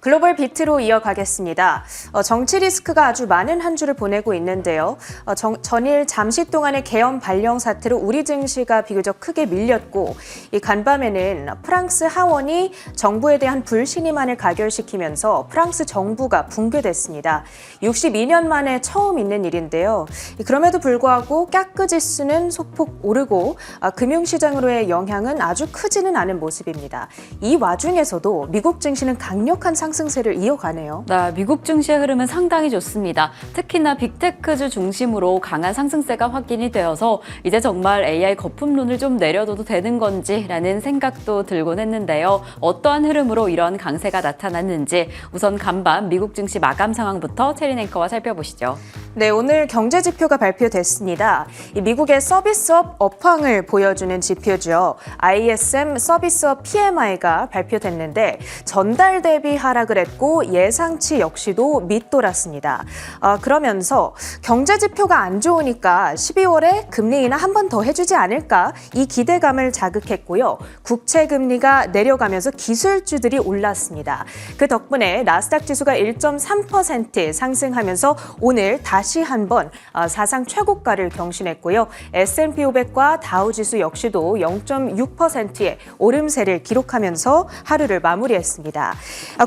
글로벌 비트로 이어가겠습니다. 정치 리스크가 아주 많은 한 주를 보내고 있는데요. 전일 잠시 동안의 계엄 발령 사태로 우리 증시가 비교적 크게 밀렸고 이 간밤에는 프랑스 하원이 정부에 대한 불신임안을 가결시키면서 프랑스 정부가 붕괴됐습니다. 62년 만에 처음 있는 일인데요. 그럼에도 불구하고 까크 지수는 소폭 오르고 금융시장으로의 영향은 아주 크지는 않은 모습입니다. 이 와중에서도 미국 증시는 강력한 상승세를 이어가네요. 네, 미국 증시의 흐름은 상당히 좋습니다. 특히나 빅테크주 중심으로 강한 상승세가 확인이 되어서 이제 정말 AI 거품론을 좀 내려둬도 되는 건지라는 생각도 들곤 했는데요. 어떠한 흐름으로 이런 강세가 나타났는지 우선 간밤 미국 증시 마감 상황부터 체린 앵커와 살펴보시죠. 네, 오늘 경제 지표가 발표됐습니다. 이 미국의 서비스업 업황을 보여주는 지표죠. ISM 서비스업 PMI가 발표됐는데 전달 대비 하락을 했고 예상치 역시도 밑돌았습니다. 그러면서 경제 지표가 안 좋으니까 12월에 금리 인하 한 번 더 해주지 않을까 이 기대감을 자극했고요. 국채 금리가 내려가면서 기술주들이 올랐습니다. 그 덕분에 나스닥 지수가 1.3% 상승하면서 오늘 다시 한번 사상 최고가를 경신했고요. S&P 500과 다우지수 역시도 0.6%의 오름세를 기록하면서 하루를 마무리했습니다.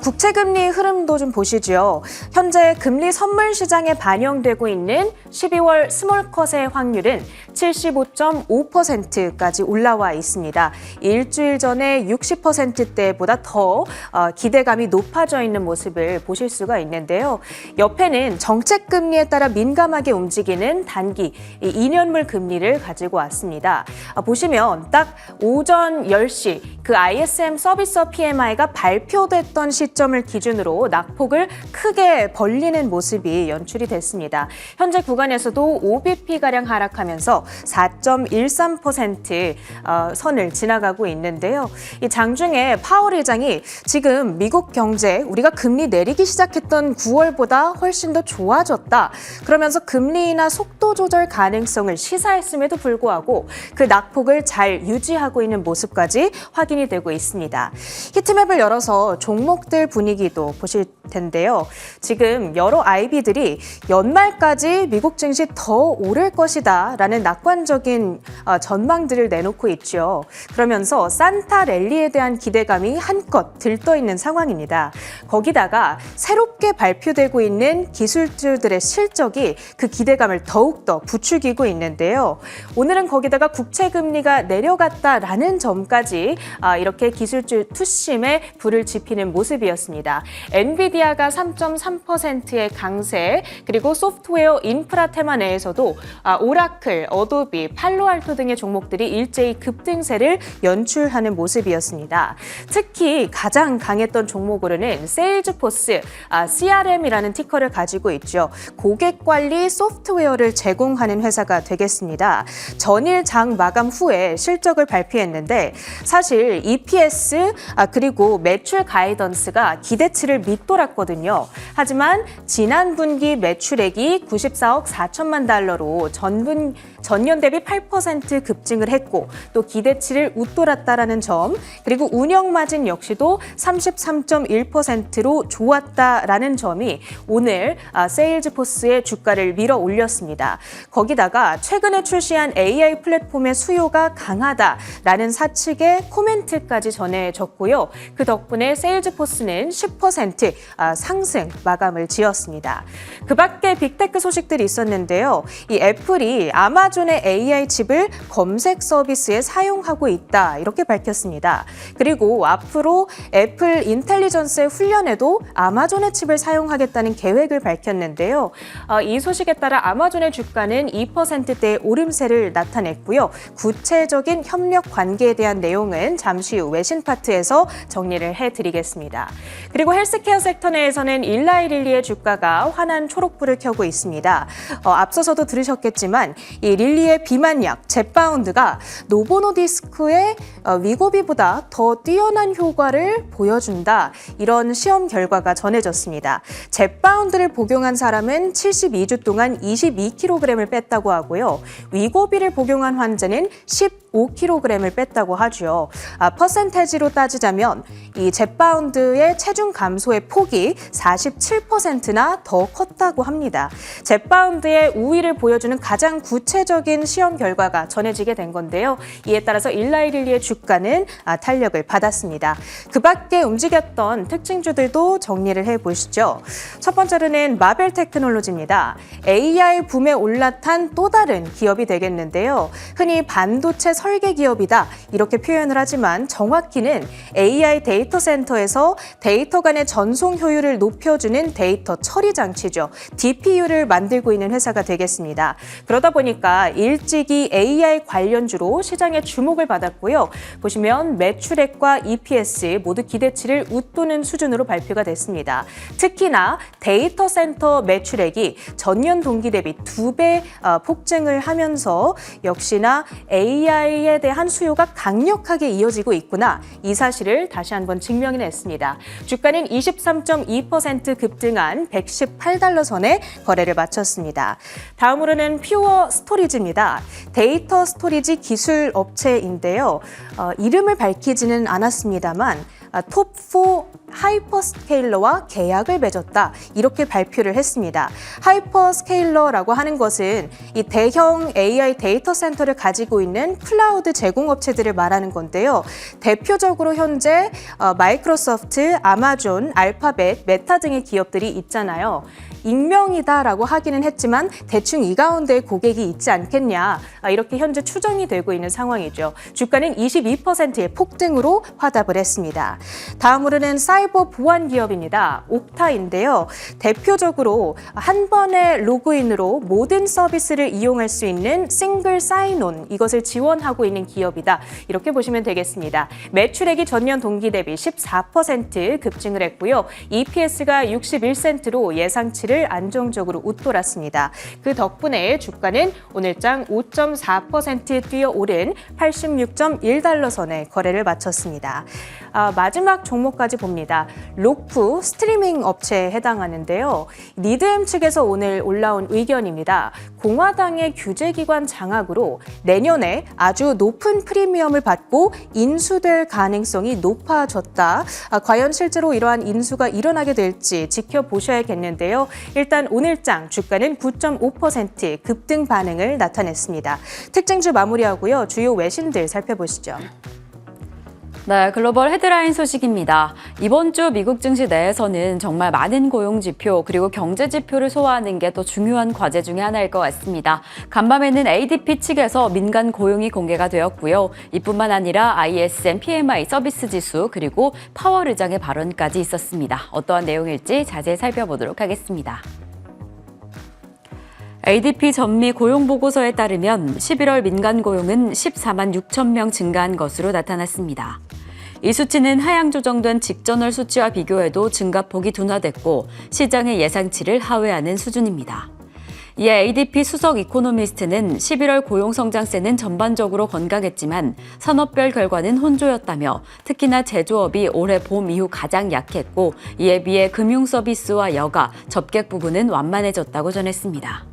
국채금리 흐름도 좀 보시죠. 현재 금리 선물 시장에 반영되고 있는 12월 스몰컷의 확률은 75.5%까지 올라와 있습니다. 일주일 전에 60%대보다 더 기대감이 높아져 있는 모습을 보실 수가 있는데요. 옆에는 정책금리에 따라 민감하게 움직이는 단기 2년물 금리를 가지고 왔습니다. 보시면 딱 오전 10시 그 ISM 서비스업 PMI가 발표됐던 시점을 기준으로 낙폭을 크게 벌리는 모습이 연출이 됐습니다. 현재 구간에서도 5bp가량 하락하면서 4.13% 선을 지나가고 있는데요. 이 장중에 파월 의장이 지금 미국 경제 우리가 금리 내리기 시작했던 9월보다 훨씬 더 좋아졌다. 그러면서 금리 인하 속도 조절 가능성을 시사했음에도 불구하고 그 낙폭을 잘 유지하고 있는 모습까지 확인이 되고 있습니다. 히트맵을 열어서 종목들 분위기도 보실 텐데요. 지금 여러 IB들이 연말까지 미국 증시 더 오를 것이다 라는 낙관적인 전망들을 내놓고 있죠. 그러면서 산타 랠리에 대한 기대감이 한껏 들떠 있는 상황입니다. 거기다가 새롭게 발표되고 있는 기술주들의 실적이 그 기대감을 더욱더 부추기고 있는데요. 오늘은 거기다가 국채금리가 내려갔다라는 점까지 이렇게 기술주 투심에 불을 지피는 모습이었습니다. 엔비디아가 3.3%의 강세, 그리고 소프트웨어 인프라 테마 내에서도 오라클, 어도비, 팔로알토 등의 종목들이 일제히 급등세를 연출하는 모습이었습니다. 특히 가장 강했던 종목으로는 세일즈포스, CRM이라는 티커를 가지고 있죠. 고객 관리 소프트웨어를 제공하는 회사가 되겠습니다. 전일 장 마감 후에 실적을 발표했는데 사실 EPS 그리고 매출 가이던스가 기대치를 밑돌았거든요. 하지만 지난 분기 매출액이 94억 4천만 달러로 전년 대비 8% 급증을 했고 또 기대치를 웃돌았다라는 점, 그리고 운영 마진 역시도 33.1%로 좋았다라는 점이 오늘 세일즈포스의 주가를 밀어 올렸습니다. 거기다가 최근에 출시한 AI 플랫폼의 수요가 강하다라는 사측의 코멘트까지 전해졌고요. 그 덕분에 세일즈포스는 10% 상승 마감을 지었습니다. 그 밖에 빅테크 소식들이 있었는데요. 이 애플이 아마존의 AI 칩을 검색 서비스에 사용하고 있다 이렇게 밝혔습니다. 그리고 앞으로 애플 인텔리전스의 훈련에도 아마존의 칩을 사용하겠다는 계획을 밝혔는데요. 이 소식에 따라 아마존의 주가는 2%대의 오름세를 나타냈고요. 구체적인 협력 관계에 대한 내용은 잠시 후 외신 파트에서 정리를 해드리겠습니다. 그리고 헬스케어 섹터 내에서는 일라이릴리의 주가가 환한 초록불을 켜고 있습니다. 앞서서도 들으셨겠지만 이 릴리의 비만약 젯바운드가 노보노디스크의 위고비보다 더 뛰어난 효과를 보여준다. 이런 시험 결과가 전해졌습니다. 젯바운드를 복용한 사람은 72주 동안 22kg을 뺐다고 하고요. 위고비를 복용한 환자는 15kg을 뺐다고 하죠. 퍼센테지로 따지자면 이 젯바운드의 체중 감소의 폭이 47%나 더 컸다고 합니다. 젯바운드의 우위를 보여주는 가장 구체적인 시험 결과가 전해지게 된 건데요. 이에 따라서 일라이릴리의 주가는 탄력을 받았습니다. 그 밖에 움직였던 특징주들도 정리를 해보시죠. 첫 번째로는 마벨 테크놀로지입니다. AI 붐에 올라탄 또 다른 기업이 되겠는데요. 흔히 반도체 설계 기업이다 이렇게 표현을 하지만 정확히는 AI 데이터 센터에서 데이터 간의 전송 효율을 높여주는 데이터 처리 장치죠. DPU를 만들고 있는 회사가 되겠습니다. 그러다 보니까 일찍이 AI 관련주로 시장의 주목을 받았고요. 보시면 매출액과 EPS 모두 기대치를 웃도는 수준으로 발표가 됐습니다. 특히나 데이터 센터 매출액이 전년 동기 대비 2배 폭증을 하면서 역시나 AI에 대한 수요가 강력하게 이어지고 있구나. 이 사실을 다시 한번 증명해냈습니다. 주가는 23.2% 급등한 118달러 선에 거래를 마쳤습니다. 다음으로는 퓨어 스토리지입니다. 데이터 스토리지 기술 업체인데요. 이름을 밝히지는 않았습니다만 톱4 하이퍼스케일러와 계약을 맺었다. 이렇게 발표를 했습니다. 하이퍼스케일러라고 하는 것은 이 대형 AI 데이터 센터를 가지고 있는 클라우드 제공업체들을 말하는 건데요. 대표적으로 현재 마이크로소프트, 아마존, 알파벳, 메타 등의 기업들이 있잖아요. 익명이다라고 하기는 했지만 대충 이 가운데에 고객이 있지 않겠냐. 이렇게 현재 추정이 되고 있는 상황이죠. 주가는 22%의 폭등으로 화답을 했습니다. 다음으로는 사이버 보안 기업입니다. 옥타인데요. 대표적으로 한 번의 로그인으로 모든 서비스를 이용할 수 있는 싱글 사인온 이것을 지원하고 있는 기업이다. 이렇게 보시면 되겠습니다. 매출액이 전년 동기 대비 14% 급증을 했고요. EPS가 61센트로 예상치를 안정적으로 웃돌았습니다. 그 덕분에 주가는 오늘장 5.4% 뛰어오른 86.1달러 선에 거래를 마쳤습니다. 마지막 종목까지 봅니다. 로쿠 스트리밍 업체에 해당하는데요. 니드엠 측에서 오늘 올라온 의견입니다. 공화당의 규제기관 장악으로 내년에 아주 높은 프리미엄을 받고 인수될 가능성이 높아졌다. 과연 실제로 이러한 인수가 일어나게 될지 지켜보셔야겠는데요. 일단 오늘장 주가는 9.5% 급등 반응을 나타냈습니다. 특징주 마무리하고요. 주요 외신들 살펴보시죠. 네, 글로벌 헤드라인 소식입니다. 이번 주 미국 증시 내에서는 정말 많은 고용 지표 그리고 경제 지표를 소화하는 게 또 중요한 과제 중에 하나일 것 같습니다. 간밤에는 ADP 측에서 민간 고용이 공개가 되었고요. 이뿐만 아니라 ISM, PMI 서비스 지수 그리고 파월 의장의 발언까지 있었습니다. 어떠한 내용일지 자세히 살펴보도록 하겠습니다. ADP 전미 고용보고서에 따르면 11월 민간 고용은 14만 6천 명 증가한 것으로 나타났습니다. 이 수치는 하향 조정된 직전월 수치와 비교해도 증가폭이 둔화됐고 시장의 예상치를 하회하는 수준입니다. 이에 ADP 수석 이코노미스트는 11월 고용 성장세는 전반적으로 건강했지만 산업별 결과는 혼조였다며 특히나 제조업이 올해 봄 이후 가장 약했고 이에 비해 금융 서비스와 여가, 접객 부분은 완만해졌다고 전했습니다.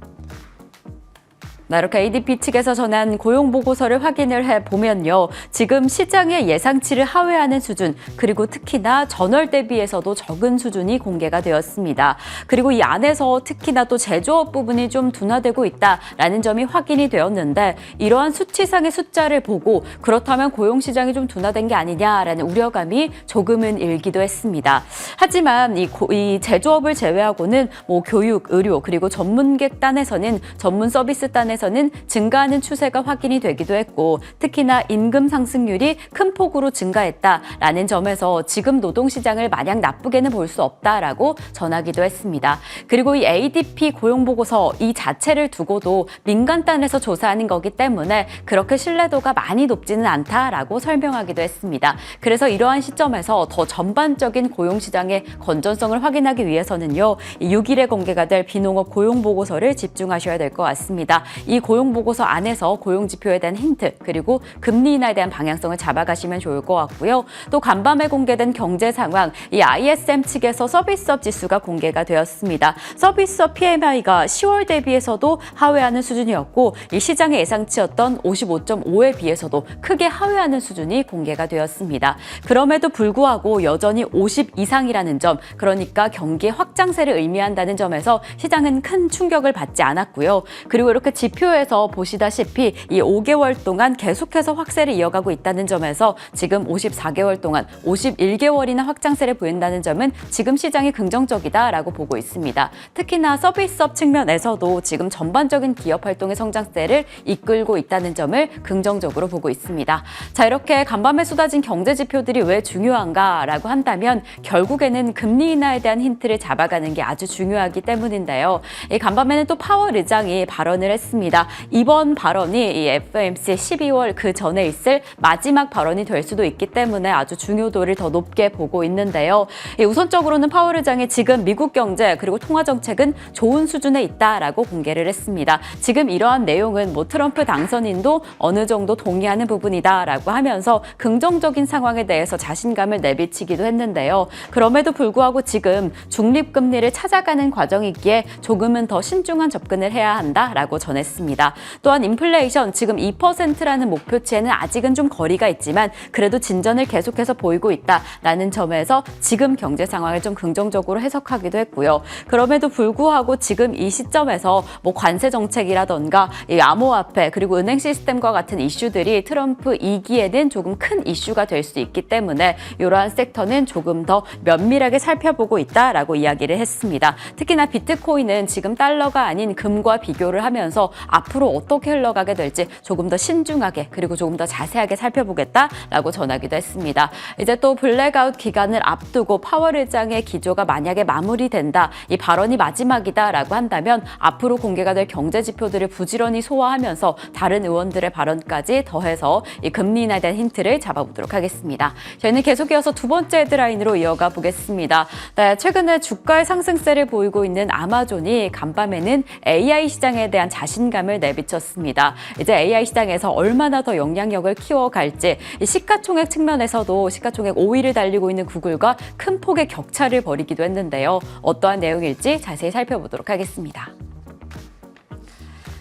이렇게 ADP 측에서 전한 고용보고서를 확인을 해보면요. 지금 시장의 예상치를 하회하는 수준, 그리고 특히나 전월 대비해서도 적은 수준이 공개가 되었습니다. 그리고 이 안에서 특히나 또 제조업 부분이 좀 둔화되고 있다라는 점이 확인이 되었는데 이러한 수치상의 숫자를 보고 그렇다면 고용시장이 좀 둔화된 게 아니냐라는 우려감이 조금은 일기도 했습니다. 하지만 이 제조업을 제외하고는 교육, 의료, 그리고 전문객 단에서는 전문 서비스 단에서는 증가하는 추세가 확인이 되기도 했고 특히나 임금 상승률이 큰 폭으로 증가했다라는 점에서 지금 노동시장을 마냥 나쁘게는 볼 수 없다라고 전하기도 했습니다. 그리고 이 ADP 고용보고서 이 자체를 두고도 민간 단에서 조사하는 거기 때문에 그렇게 신뢰도가 많이 높지는 않다라고 설명하기도 했습니다. 그래서 이러한 시점에서 더 전반적인 고용시장의 건전성을 확인하기 위해서는요. 6일에 공개가 될 비농업 고용보고서를 집중하셔야 될 것 같습니다. 이 고용 보고서 안에서 고용 지표에 대한 힌트 그리고 금리 인하에 대한 방향성을 잡아가시면 좋을 것 같고요. 또 간밤에 공개된 경제 상황, 이 ISM 측에서 서비스업 지수가 공개가 되었습니다. 서비스업 PMI가 10월 대비해서도 하회하는 수준이었고 이 시장의 예상치였던 55.5에 비해서도 크게 하회하는 수준이 공개가 되었습니다. 그럼에도 불구하고 여전히 50 이상이라는 점, 그러니까 경기의 확장세를 의미한다는 점에서 시장은 큰 충격을 받지 않았고요. 그리고 이렇게 지표에서 보시다시피 이 5개월 동안 계속해서 확세를 이어가고 있다는 점에서 지금 54개월 동안 51개월이나 확장세를 보인다는 점은 지금 시장이 긍정적이다라고 보고 있습니다. 특히나 서비스업 측면에서도 지금 전반적인 기업 활동의 성장세를 이끌고 있다는 점을 긍정적으로 보고 있습니다. 자, 이렇게 간밤에 쏟아진 경제 지표들이 왜 중요한가라고 한다면 결국에는 금리 인하에 대한 힌트를 잡아가는 게 아주 중요하기 때문인데요. 이 간밤에는 또 파월 의장이 발언을 했습니다. 이번 발언이 이 FOMC 12월 그 전에 있을 마지막 발언이 될 수도 있기 때문에 아주 중요도를 더 높게 보고 있는데요. 우선적으로는 파월 의장이 지금 미국 경제 그리고 통화 정책은 좋은 수준에 있다라고 공개를 했습니다. 지금 이러한 내용은 뭐 트럼프 당선인도 어느 정도 동의하는 부분이다라고 하면서 긍정적인 상황에 대해서 자신감을 내비치기도 했는데요. 그럼에도 불구하고 지금 중립금리를 찾아가는 과정이기에 조금은 더 신중한 접근을 해야 한다라고 전했습니다. 또한 인플레이션 지금 2%라는 목표치에는 아직은 좀 거리가 있지만 그래도 진전을 계속해서 보이고 있다라는 점에서 지금 경제 상황을 좀 긍정적으로 해석하기도 했고요. 그럼에도 불구하고 지금 이 시점에서 뭐 관세 정책이라던가 이 암호화폐 그리고 은행 시스템과 같은 이슈들이 트럼프 2기에는 조금 큰 이슈가 될 수 있기 때문에 이러한 섹터는 조금 더 면밀하게 살펴보고 있다라고 이야기를 했습니다. 특히나 비트코인은 지금 달러가 아닌 금과 비교를 하면서 앞으로 어떻게 흘러가게 될지 조금 더 신중하게 그리고 조금 더 자세하게 살펴보겠다라고 전하기도 했습니다. 이제 또 블랙아웃 기간을 앞두고 파월 의장의 기조가 만약에 마무리된다, 이 발언이 마지막이다라고 한다면 앞으로 공개가 될 경제 지표들을 부지런히 소화하면서 다른 의원들의 발언까지 더해서 이 금리 인하에 대한 힌트를 잡아보도록 하겠습니다. 저희는 계속 이어서 두 번째 헤드라인으로 이어가 보겠습니다. 네, 최근에 주가의 상승세를 보이고 있는 아마존이 간밤에는 AI 시장에 대한 자신감을 내비쳤습니다. 이제 AI 시장에서 얼마나 더 영향력을 키워갈지, 이 시가총액 측면에서도 시가총액 5위를 달리고 있는 구글과 큰 폭의 격차를 벌이기도 했는데요. 어떠한 내용일지 자세히 살펴보도록 하겠습니다.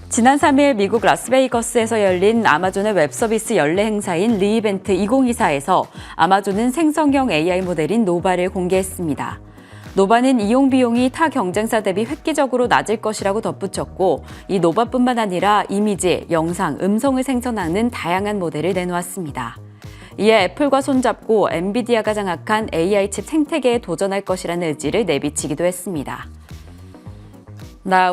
지난 3일 미국 라스베이거스에서 열린 아마존의 웹서비스 연례 행사인 리이벤트 2024에서 아마존은 생성형 AI 모델인 노바를 공개했습니다. 노바는 이용 비용이 타 경쟁사 대비 획기적으로 낮을 것이라고 덧붙였고, 이 노바뿐만 아니라 이미지, 영상, 음성을 생성하는 다양한 모델을 내놓았습니다. 이에 애플과 손잡고 엔비디아가 장악한 AI 칩 생태계에 도전할 것이라는 의지를 내비치기도 했습니다.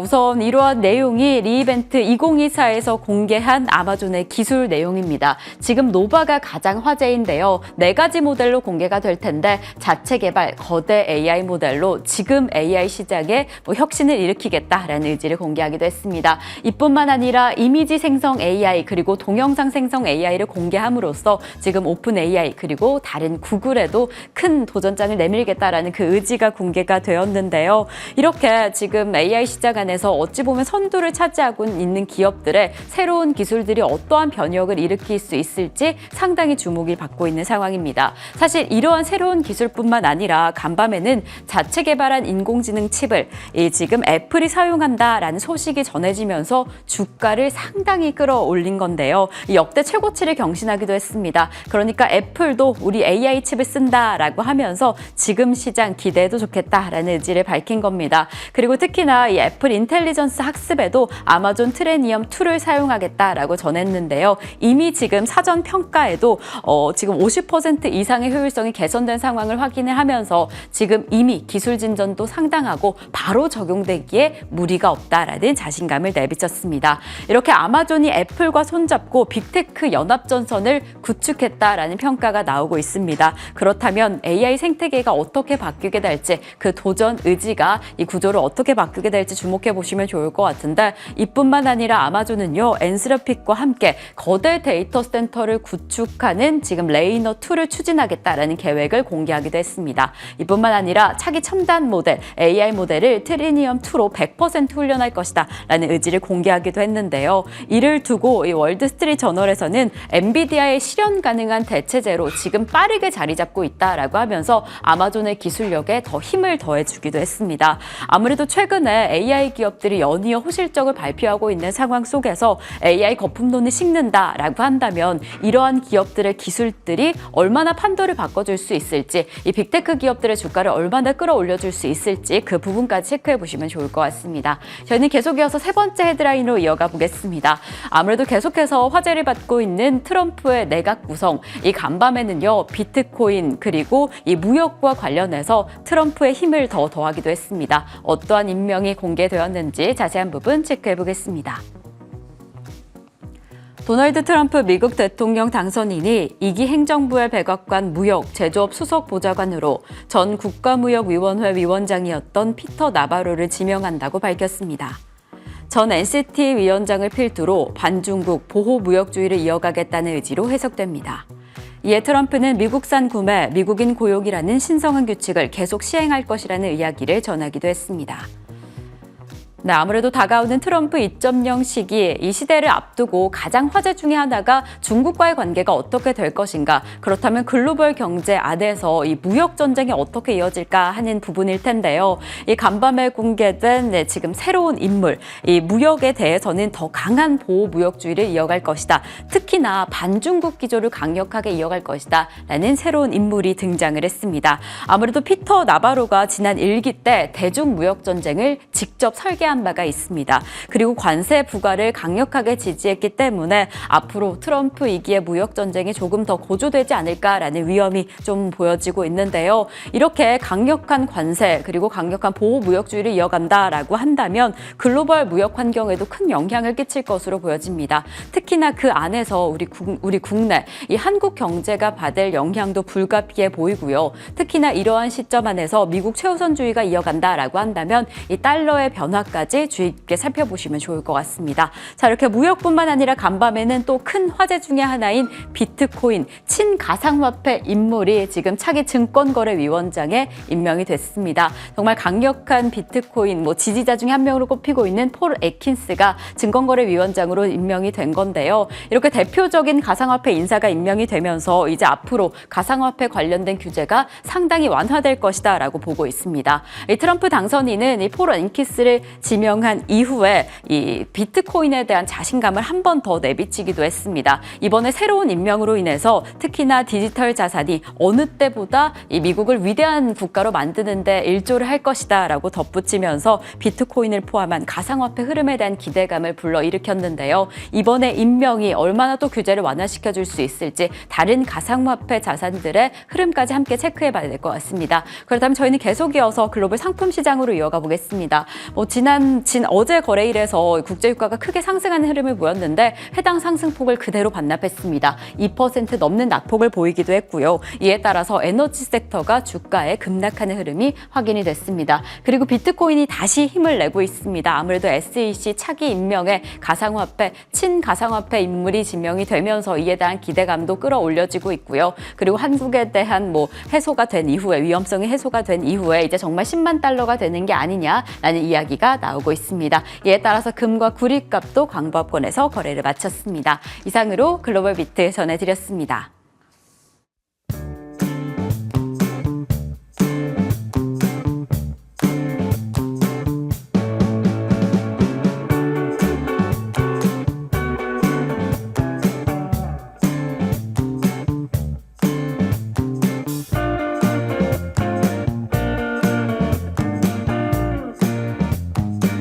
우선 이러한 내용이 리이벤트 2024에서 공개한 아마존의 기술 내용입니다. 지금 노바가 가장 화제인데요. 4가지 모델로 공개가 될 텐데 자체 개발 거대 AI 모델로 지금 AI 시장에 혁신을 일으키겠다라는 의지를 공개하기도 했습니다. 이뿐만 아니라 이미지 생성 AI 그리고 동영상 생성 AI를 공개함으로써 지금 오픈 AI 그리고 다른 구글에도 큰 도전장을 내밀겠다라는 그 의지가 공개가 되었는데요. 이렇게 지금 AI 시장 안에서 어찌 보면 선두를 차지하고 있는 기업들의 새로운 기술들이 어떠한 변혁을 일으킬 수 있을지 상당히 주목이 받고 있는 상황입니다. 사실 이러한 새로운 기술뿐만 아니라 간밤에는 자체 개발한 인공지능 칩을 지금 애플이 사용한다라는 소식이 전해지면서 주가를 상당히 끌어올린 건데요. 역대 최고치를 경신하기도 했습니다. 그러니까 애플도 우리 AI 칩을 쓴다라고 하면서 지금 시장 기대해도 좋겠다라는 의지를 밝힌 겁니다. 그리고 특히나 이 애플 인텔리전스 학습에도 아마존 트레니엄 2를 사용하겠다라고 전했는데요. 이미 지금 사전 평가에도 지금 50% 이상의 효율성이 개선된 상황을 확인을 하면서 지금 이미 기술 진전도 상당하고 바로 적용되기에 무리가 없다라는 자신감을 내비쳤습니다. 이렇게 아마존이 애플과 손잡고 빅테크 연합전선을 구축했다라는 평가가 나오고 있습니다. 그렇다면 AI 생태계가 어떻게 바뀌게 될지, 그 도전 의지가 이 구조를 어떻게 바꾸게 될지 주목해 보시면 좋을 것 같은데 이뿐만 아니라 아마존은요 엔스러픽과 함께 거대 데이터 센터를 구축하는 지금 레이너 2를 추진하겠다라는 계획을 공개하기도 했습니다. 이뿐만 아니라 차기 첨단 모델 AI 모델을 트리니엄 2로 100% 훈련할 것이다 라는 의지를 공개하기도 했는데요. 이를 두고 이 월드스트리트 저널에서는 엔비디아의 실현 가능한 대체제로 지금 빠르게 자리 잡고 있다라고 하면서 아마존의 기술력에 더 힘을 더해주기도 했습니다. 아무래도 최근에 AI 기업들이 연이어 호실적을 발표하고 있는 상황 속에서 AI 거품론이 식는다라고 한다면 이러한 기업들의 기술들이 얼마나 판도를 바꿔줄 수 있을지, 이 빅테크 기업들의 주가를 얼마나 끌어올려줄 수 있을지 그 부분까지 체크해 보시면 좋을 것 같습니다. 저희는 계속 이어서 세 번째 헤드라인으로 이어가 보겠습니다. 아무래도 계속해서 화제를 받고 있는 트럼프의 내각 구성, 이 간밤에는요 비트코인 그리고 이 무역과 관련해서 트럼프의 힘을 더 더하기도 했습니다. 어떠한 임명이 공개되었는지 자세한 부분 체크해 보겠습니다. 도널드 트럼프 미국 대통령 당선인이 2기 행정부의 백악관 무역 제조업 수석 보좌관으로 전 국가무역위원회 위원장이었던 피터 나바로를 지명한다고 밝혔습니다. 전 NCT 위원장을 필두로 반중국 보호무역주의를 이어가겠다는 의지로 해석됩니다. 이에 트럼프는 미국산 구매, 미국인 고용이라는 신성한 규칙을 계속 시행할 것이라는 이야기를 전하기도 했습니다. 네, 아무래도 다가오는 트럼프 2.0 시기, 이 시대를 앞두고 가장 화제 중에 하나가 중국과의 관계가 어떻게 될 것인가, 그렇다면 글로벌 경제 안에서 이 무역 전쟁이 어떻게 이어질까 하는 부분일 텐데요. 이 간밤에 공개된 지금 새로운 인물, 이 무역에 대해서는 더 강한 보호 무역주의를 이어갈 것이다. 특히나 반중국 기조를 강력하게 이어갈 것이다. 라는 새로운 인물이 등장을 했습니다. 아무래도 피터 나바로가 지난 1기 때 대중 무역 전쟁을 직접 설계한 바가 있습니다. 그리고 관세 부과를 강력하게 지지했기 때문에 앞으로 트럼프 2기의 무역 전쟁이 조금 더 고조되지 않을까라는 위험이 좀 보여지고 있는데요. 이렇게 강력한 관세 그리고 강력한 보호 무역주의를 이어간다라고 한다면 글로벌 무역 환경에도 큰 영향을 끼칠 것으로 보여집니다. 특히나 그 안에서 우리 국내 이 한국 경제가 받을 영향도 불가피해 보이고요. 특히나 이러한 시점 안에서 미국 최우선주의가 이어간다라고 한다면 이 달러의 변화까지 주의 깊게 살펴보시면 좋을 것 같습니다. 자, 이렇게 무역뿐만 아니라 간밤에는 또 큰 화제 중에 하나인 비트코인 친가상화폐 인물이 지금 차기 증권거래위원장에 임명이 됐습니다. 정말 강력한 비트코인 지지자 중에 한 명으로 꼽히고 있는 폴 애킨스가 증권거래위원장으로 임명이 된 건데요. 이렇게 대표적인 가상화폐 인사가 임명이 되면서 이제 앞으로 가상화폐 관련된 규제가 상당히 완화될 것이다라고 보고 있습니다. 이 트럼프 당선인은 이 폴 애킨스를 지명한 이후에 이 비트코인에 대한 자신감을 한 번 더 내비치기도 했습니다. 이번에 새로운 임명으로 인해서 특히나 디지털 자산이 어느 때보다 이 미국을 위대한 국가로 만드는 데 일조를 할 것이다 라고 덧붙이면서 비트코인을 포함한 가상화폐 흐름에 대한 기대감을 불러일으켰는데요. 이번에 임명이 얼마나 또 규제를 완화시켜줄 수 있을지 다른 가상화폐 자산들의 흐름까지 함께 체크해봐야 될 것 같습니다. 그렇다면 저희는 계속 이어서 글로벌 상품 시장으로 이어가 보겠습니다. 어제 거래일에서 국제유가가 크게 상승하는 흐름을 보였는데 해당 상승폭을 그대로 반납했습니다. 2% 넘는 낙폭을 보이기도 했고요. 이에 따라서 에너지 섹터가 주가에 급락하는 흐름이 확인이 됐습니다. 그리고 비트코인이 다시 힘을 내고 있습니다. 아무래도 SEC 차기 임명에 가상화폐, 친가상화폐 인물이 지명이 되면서 이에 대한 기대감도 끌어올려지고 있고요. 그리고 한국에 대한 해소가 된 이후에, 위험성이 해소가 된 이후에 이제 정말 10만 달러가 되는 게 아니냐라는 이야기가 나오고 있습니다. 이에 따라서 금과 구리값도 강보합권에서 거래를 마쳤습니다. 이상으로 글로벌 비트 전해드렸습니다.